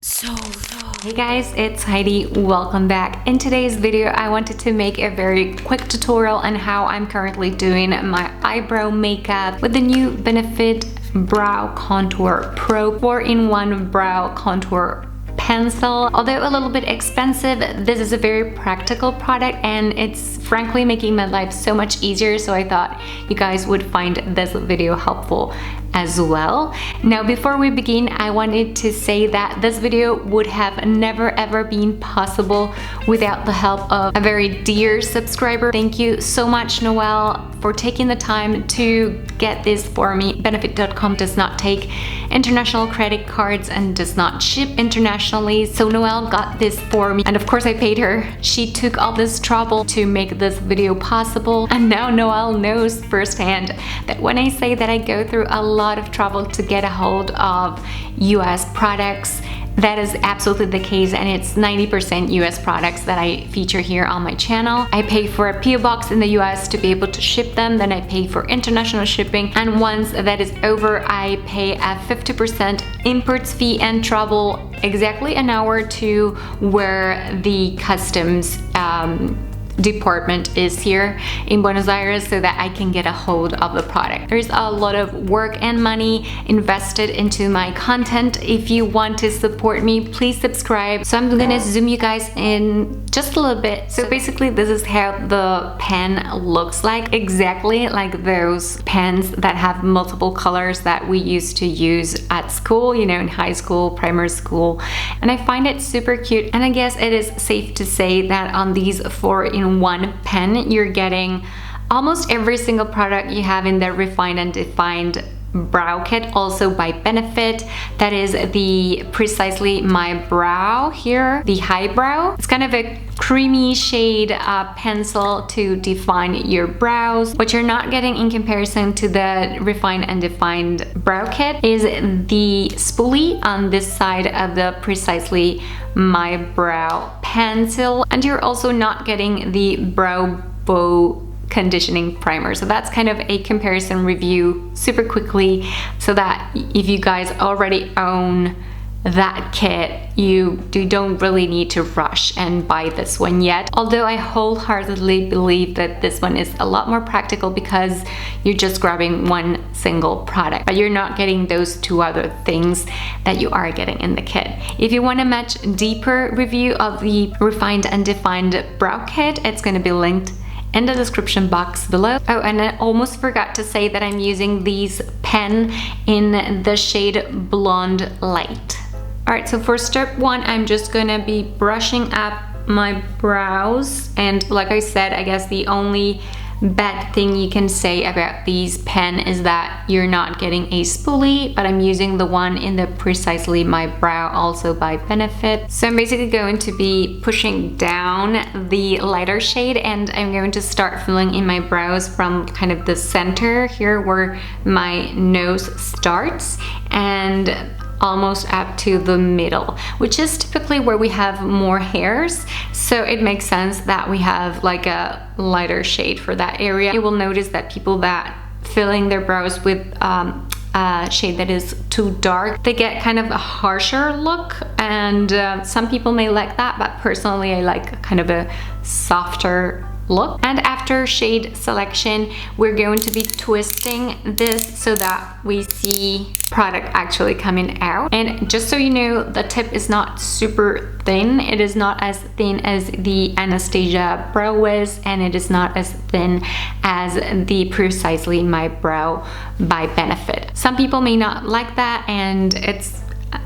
Hey guys, it's Heidi. Welcome back. In today's video, I wanted to make a very quick tutorial on how I'm currently doing my eyebrow makeup with the new Benefit Brow Contour Pro 4-in-1 Brow Contour Pencil. Although a little bit expensive, this is a very practical product and it's frankly making my life so much easier, so I thought you guys would find this video helpful as well. Now before we begin, I wanted to say that this video would have never ever been possible without the help of a very dear subscriber. Thank you so much, Noelle, for taking the time to get this for me. Benefit.com does not take international credit cards and does not ship internationally, so Noelle got this for me and of course I paid her. She took all this trouble to make this video possible, and now Noelle knows firsthand that when I say that I go through a lot of trouble to get a hold of US products, that is absolutely the case, and it's 90% US products that I feature here on my channel. I pay for a PO box in the US to be able to ship them, then I pay for international shipping, and once that is over, I pay a 50% imports fee and travel exactly an hour to where the customs department is here in Buenos Aires so that I can get a hold of the product. There's a lot of work and money invested into my content. If you want to support me, please subscribe. So I'm gonna zoom you guys in just a little bit. So basically this is how the pen looks like, exactly like those pens that have multiple colors that we used to use at school, you know, in high school, primary school, and I find it super cute. And I guess it is safe to say that on these 4-in-1 pen, you're getting almost every single product you have in the Refined and Defined Brow Kit, also by Benefit. That is the Precisely My Brow here, the eyebrow. It's kind of a creamy shade pencil to define your brows. What you're not getting in comparison to the Refined and Defined Brow Kit is the spoolie on this side of the Precisely My Brow pencil, and you're also not getting the brow bow conditioning primer. So that's kind of a comparison review super quickly, so that if you guys already own that kit, you don't really need to rush and buy this one yet. Although I wholeheartedly believe that this one is a lot more practical because you're just grabbing one single product, but you're not getting those two other things that you are getting in the kit. If you want a much deeper review of the Refined and Defined Brow Kit, it's going to be linked in the description box below. Oh, and I almost forgot to say that I'm using these pen in the shade Blonde Light. Alright, so for step one, I'm just gonna be brushing up my brows, and like I said, I guess the only bad thing you can say about these pen is that you're not getting a spoolie, but I'm using the one in the Precisely My Brow, also by Benefit. So I'm basically going to be pushing down the lighter shade, and I'm going to start filling in my brows from kind of the center here where my nose starts, and almost up to the middle, which is typically where we have more hairs, so it makes sense that we have like a lighter shade for that area. You will notice that people that filling their brows with a shade that is too dark, they get kind of a harsher look, and some people may like that, but personally I like kind of a softer look. And after shade selection, we're going to be twisting this so that we see product actually coming out. And just so you know, the tip is not super thin. It is not as thin as the Anastasia Brow Wiz, and it is not as thin as the Precisely My Brow by Benefit. Some people may not like that, and it's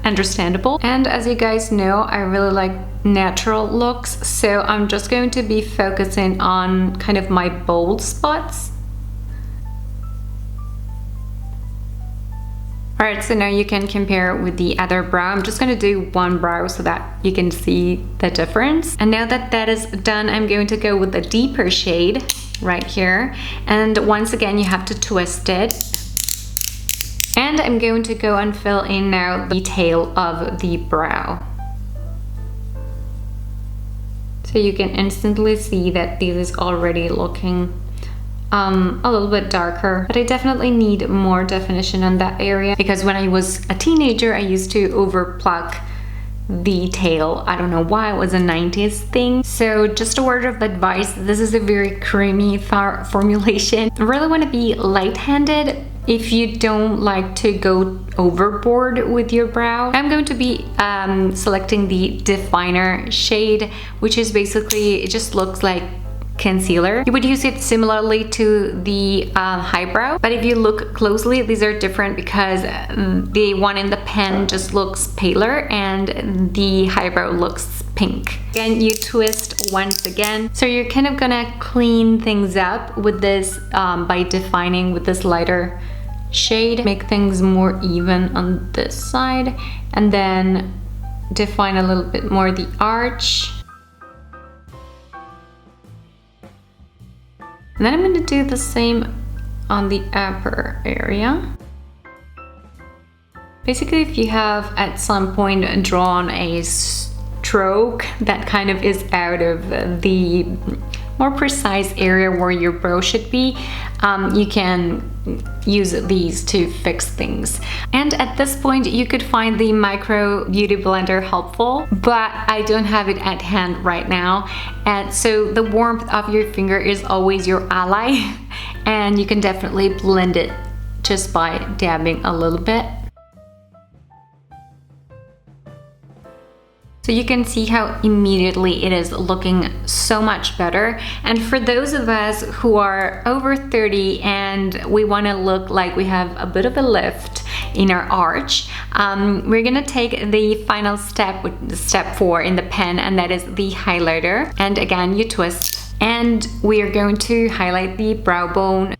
understandable. And as you guys know, I really like natural looks, so I'm just going to be focusing on kind of my bold spots. Alright, so now you can compare with the other brow. I'm just going to do one brow so that you can see the difference. And now that that is done, I'm going to go with the deeper shade right here, and once again you have to twist it. And I'm going to go and fill in now the tail of the brow. So you can instantly see that this is already looking a little bit darker, but I definitely need more definition on that area, because when I was a teenager I used to over pluck detail. I don't know why, it was a 90s thing. So just a word of advice, this is a very creamy formulation. I really want to be light-handed if you don't like to go overboard with your brow. I'm going to be selecting the definer shade, which is basically, it just looks like concealer. You would use it similarly to the eyebrow, but if you look closely, these are different because the one in the pen just looks paler and the eyebrow looks pink. Again, you twist once again. So you're kind of gonna clean things up with this by defining with this lighter shade, make things more even on this side, and then define a little bit more the arch. And then I'm going to do the same on the upper area. Basically, if you have at some point drawn a stroke that kind of is out of the more precise area where your brow should be, you can use these to fix things. And at this point, you could find the micro beauty blender helpful, but I don't have it at hand right now. And so the warmth of your finger is always your ally, and you can definitely blend it just by dabbing a little bit. So you can see how immediately it is looking so much better. And for those of us who are over 30 and we want to look like we have a bit of a lift in our arch, we're gonna take the final step, step 4 in the pen, and that is the highlighter. And again, you twist, and we are going to highlight the brow bone.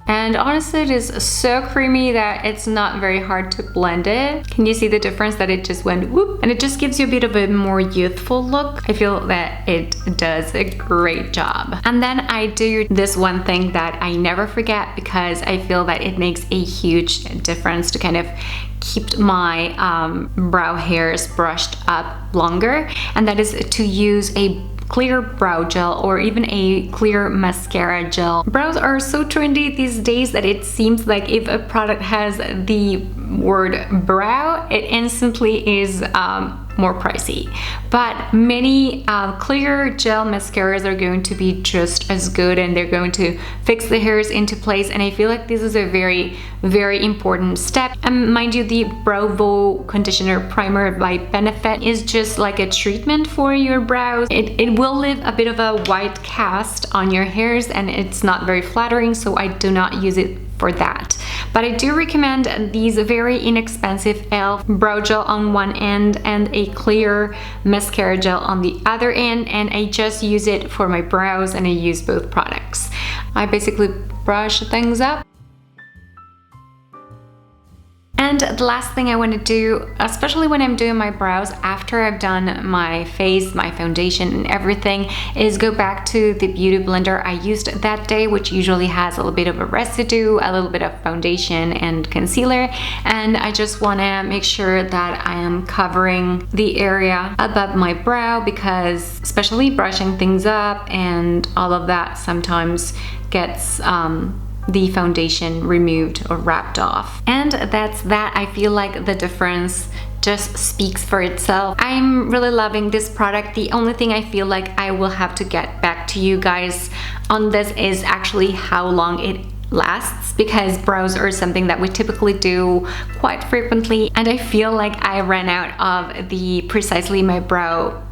And honestly, it is so creamy that it's not very hard to blend it. Can you see the difference that it just went whoop? And it just gives you a bit of a more youthful look. I feel that it does a great job. And then I do this one thing that I never forget because I feel that it makes a huge difference to kind of keep my brow hairs brushed up longer. And that is to use a clear brow gel or even a clear mascara gel. Brows are so trendy these days that it seems like if a product has the word brow, it instantly is more pricey. But many clear gel mascaras are going to be just as good, and they're going to fix the hairs into place, and I feel like this is a very, very important step. And mind you, the Brow Conditioner Primer by Benefit is just like a treatment for your brows. It will leave a bit of a white cast on your hairs, and it's not very flattering, so I do not use it for that. But I do recommend these very inexpensive e.l.f. brow gel on one end and a clear mascara gel on the other end, and I just use it for my brows, and I use both products. I basically brush things up. And the last thing I want to do, especially when I'm doing my brows after I've done my face, my foundation and everything, is go back to the beauty blender I used that day, which usually has a little bit of a residue, a little bit of foundation and concealer, and I just want to make sure that I am covering the area above my brow, because especially brushing things up and all of that sometimes gets the foundation removed or wrapped off. And that's that. I feel like the difference just speaks for itself. I'm really loving this product. The only thing I feel like I will have to get back to you guys on this is actually how long it lasts, because brows are something that we typically do quite frequently, and I feel like I ran out of the Precisely My Brow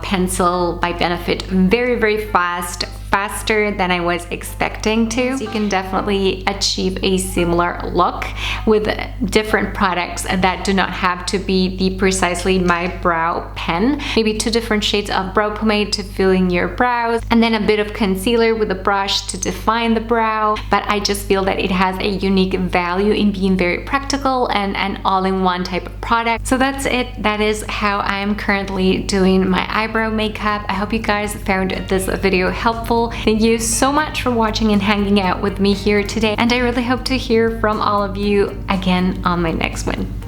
pencil by Benefit very, very fast, faster than I was expecting to. So you can definitely achieve a similar look with different products that do not have to be the Precisely My Brow pen. Maybe 2 different shades of brow pomade to fill in your brows, and then a bit of concealer with a brush to define the brow. But I just feel that it has a unique value in being very practical and an all-in-one type of product. So that's it. That is how I'm currently doing my eyebrow makeup. I hope you guys found this video helpful. Thank you so much for watching and hanging out with me here today, and I really hope to hear from all of you again on my next one.